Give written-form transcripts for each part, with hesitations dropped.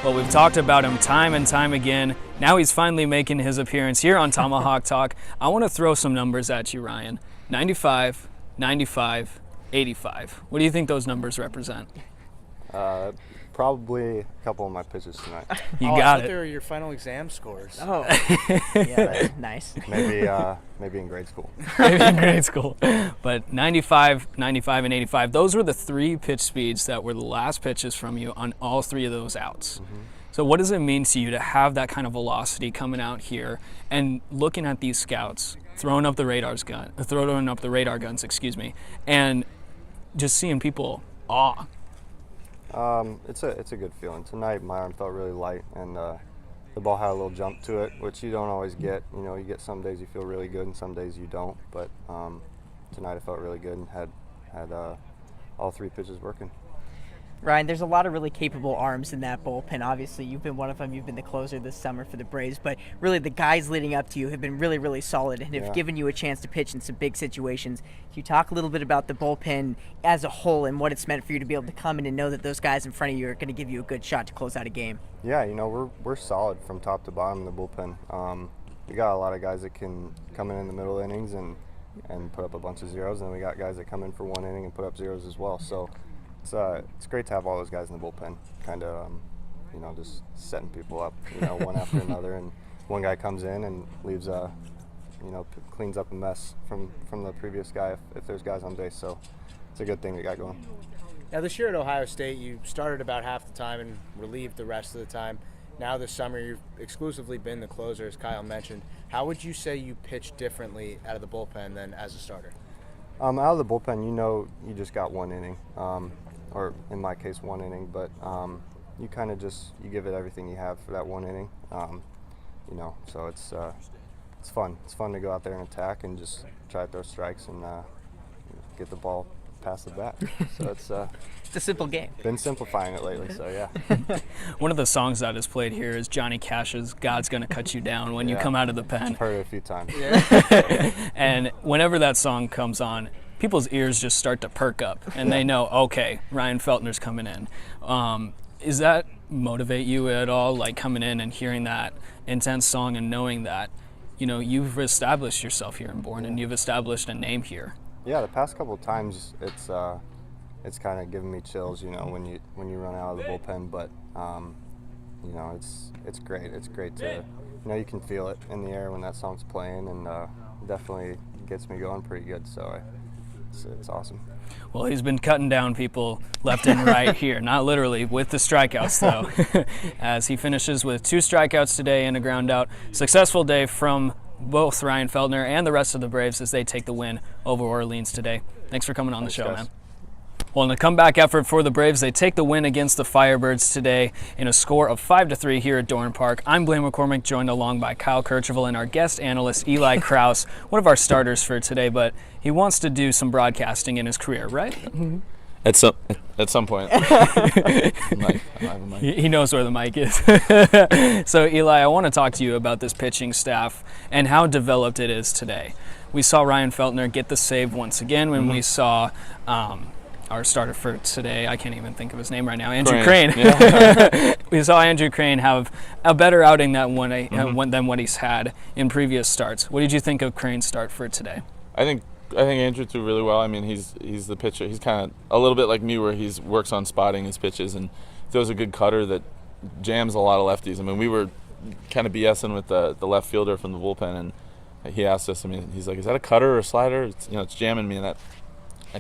Well, we've talked about him time and time again. Now he's finally making his appearance here on Tomahawk Talk. I want to throw some numbers at you, Ryan. 95, 95, 85. What do you think those numbers represent? Probably a couple of my pitches tonight. You I got thought it. they were your final exam scores. Oh, yeah, nice. Maybe in grade school. Maybe in grade school. But 95, 95, and 85, those were the three pitch speeds that were the last pitches from you on all three of those outs. Mm-hmm. So what does it mean to you to have that kind of velocity coming out here and looking at these scouts, throwing up the radar guns, and just seeing people awe? It's a good feeling. Tonight my arm felt really light, and the ball had a little jump to it, which you don't always get. You know, you get some days you feel really good and some days you don't. But tonight I felt really good and had all three pitches working. Ryan, there's a lot of really capable arms in that bullpen. Obviously, you've been one of them. You've been the closer this summer for the Braves. But really, the guys leading up to you have been really, really solid and have given you a chance to pitch in some big situations. Can you talk a little bit about the bullpen as a whole and what it's meant for you to be able to come in and know that those guys in front of you are going to give you a good shot to close out a game? Yeah, you know, we're solid from top to bottom in the bullpen. We got a lot of guys that can come in the middle innings and put up a bunch of zeros, and then we got guys that come in for one inning and put up zeros as well. So it's great to have all those guys in the bullpen, kind of, just setting people up, one after another. And one guy comes in and leaves cleans up a mess from the previous guy if there's guys on base. So it's a good thing we got going. Now, this year at Ohio State, you started about half the time and relieved the rest of the time. Now this summer, you've exclusively been the closer, as Kyle mentioned. How would you say you pitch differently out of the bullpen than as a starter? Out of the bullpen, you just got one inning. Or in my case, one inning, but you kind of you give it everything you have for that one inning, so it's fun. It's fun to go out there and attack and just try to throw strikes and get the ball past the bat. So it's a simple game. Been simplifying it lately, so yeah. One of the songs that is played here is Johnny Cash's "God's Gonna Cut You Down" when you come out of the pen. I've heard it a few times. And whenever that song comes on, people's ears just start to perk up, and they know, okay, Ryan Feltner's coming in. Does that motivate you at all, like coming in and hearing that intense song and knowing that, you've established yourself here in Bourne and you've established a name here? Yeah, the past couple of times it's kind of given me chills, when you run out of the bullpen. But it's great. It's great to you can feel it in the air when that song's playing, and definitely gets me going pretty good. So it's awesome. Well, he's been cutting down people left and right here, not literally with the strikeouts though, as he finishes with 2 strikeouts today and a ground out. Successful day from both Ryan Feltner and the rest of the Braves as they take the win over Orleans today. Thanks for coming on the show, guys. man. Well, in a comeback effort for the Braves, they take the win against the Firebirds today in a score of 5-3 here at Dorn Park. I'm Blaine McCormick, joined along by Kyle Kirchhoff and our guest analyst, Eli Krause, one of our starters for today, but he wants to do some broadcasting in his career, right? Mm-hmm. At some point. He knows where the mic is. So, Eli, I want to talk to you about this pitching staff and how developed it is today. We saw Ryan Feltner get the save once again when we saw our starter for today, I can't even think of his name right now, Andrew Crane. Yeah. We saw Andrew Crane have a better outing than what he's had in previous starts. What did you think of Crane's start for today? I think Andrew threw really well. I mean, he's the pitcher. He's kind of a little bit like me, where he works on spotting his pitches and throws a good cutter that jams a lot of lefties. I mean, we were kind of BSing with the left fielder from the bullpen, and he asked us. I mean, he's like, "Is that a cutter or a slider?" It's jamming me and that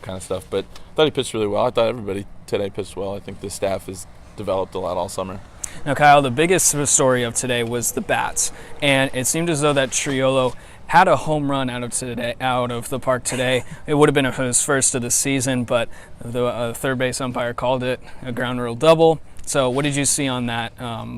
kind of stuff. But I thought he pitched really well. I thought everybody today pitched well. I think the staff has developed a lot all summer. Now, Kyle, the biggest story of today was the bats, and it seemed as though that Triolo had a home run out of the park today. It would have been his first of the season, but the third base umpire called it a ground rule double. So what did you see on that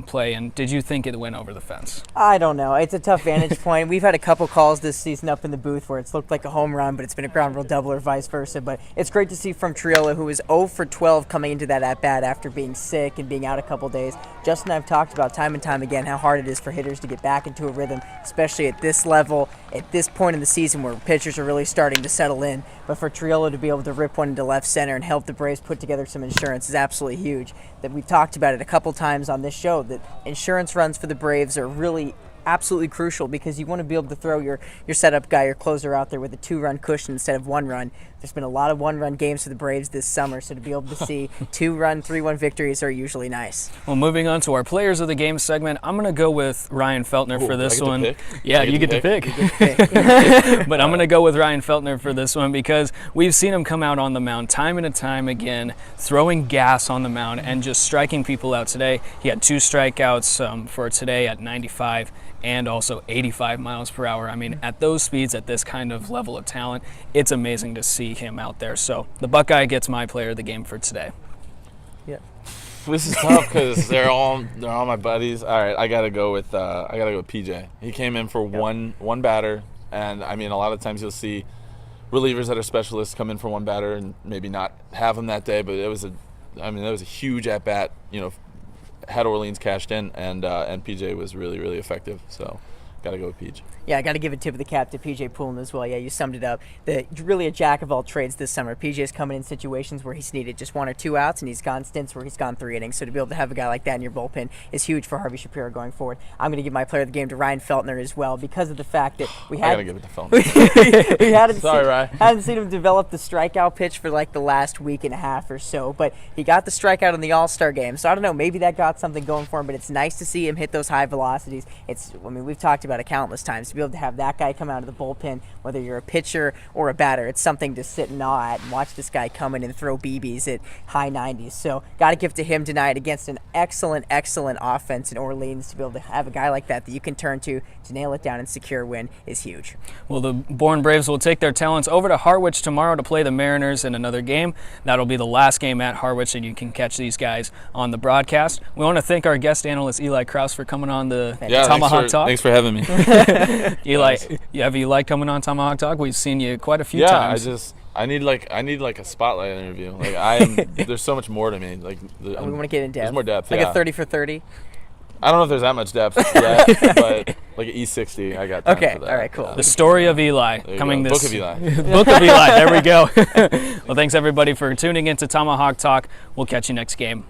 play, and did you think it went over the fence? I don't know. It's a tough vantage point. We've had a couple calls this season up in the booth where it's looked like a home run, but it's been a ground rule double or vice versa. But it's great to see from Triolo, who was 0 for 12 coming into that at-bat after being sick and being out a couple days, Justin and I have talked about time and time again how hard it is for hitters to get back into a rhythm, especially at this level, at this point in the season where pitchers are really starting to settle in. But for Triolo to be able to rip one into left center and help the Braves put together some insurance is absolutely huge. That we've talked about it a couple times on this show, that insurance runs for the Braves are really absolutely crucial because you want to be able to throw your setup guy, your closer out there with a 2-run cushion instead of 1 run. There's been a lot of 1-run games for the Braves this summer, so to be able to see 2-run, 3-1 victories are usually nice. Well, moving on to our players of the game segment, I'm going to go with Ryan Feltner for this one. Yeah, you get to pick. But I'm going to go with Ryan Feltner for this one because we've seen him come out on the mound time and time again, throwing gas on the mound and just striking people out today. He had 2 strikeouts for today at 95 and also 85 miles per hour. I mean, at those speeds, at this kind of level of talent, it's amazing to see him out there. So the Buckeye gets my player of the game for today. Yeah. This is tough because they're all my buddies. All right, I gotta go with PJ. He came in for one batter, and I mean, a lot of times you'll see relievers that are specialists come in for one batter and maybe not have him that day. But that was a huge at bat. You know, had Orleans cashed in, and PJ was really, really effective. So, gotta go with PJ. Yeah, I got to give a tip of the cap to PJ Poulin as well. Yeah, you summed it up. Really a jack of all trades this summer. PJ's coming in situations where he's needed just 1 or 2 outs, and he's gone stints where he's gone 3 innings. So to be able to have a guy like that in your bullpen is huge for Harvey Shapiro going forward. I'm going to give my player of the game to Ryan Feltner as well because of the fact that we I gotta give it to Feltner. we Ryan. hadn't seen him develop the strikeout pitch for like the last week and a half or so, but he got the strikeout in the All-Star game. So I don't know, maybe that got something going for him, but it's nice to see him hit those high velocities. We've talked about it countless times. To be able to have that guy come out of the bullpen, whether you're a pitcher or a batter, it's something to sit and awe at and watch this guy come in and throw BBs at high 90s. So got to give to him tonight against an excellent offense in Orleans. To be able to have a guy like that you can turn to nail it down and secure a win is huge. Well, the Bourne Braves will take their talents over to Harwich tomorrow to play the Mariners in another game. That'll be the last game at Harwich, and you can catch these guys on the broadcast. We want to thank our guest analyst Eli Krause for coming on the Tomahawk Talk. Thanks for having me. Eli, have you liked coming on Tomahawk Talk? We've seen you quite a few times. Yeah, I need like a spotlight interview. Like there's so much more to me. Like we want to get in depth. There's more depth. Like a 30 for 30. I don't know if there's that much depth yet, but like an E60, I got time for that. All right, cool. The story of Eli coming this Book of Eli. Book of Eli. There we go. Well, thanks everybody for tuning in to Tomahawk Talk. We'll catch you next game.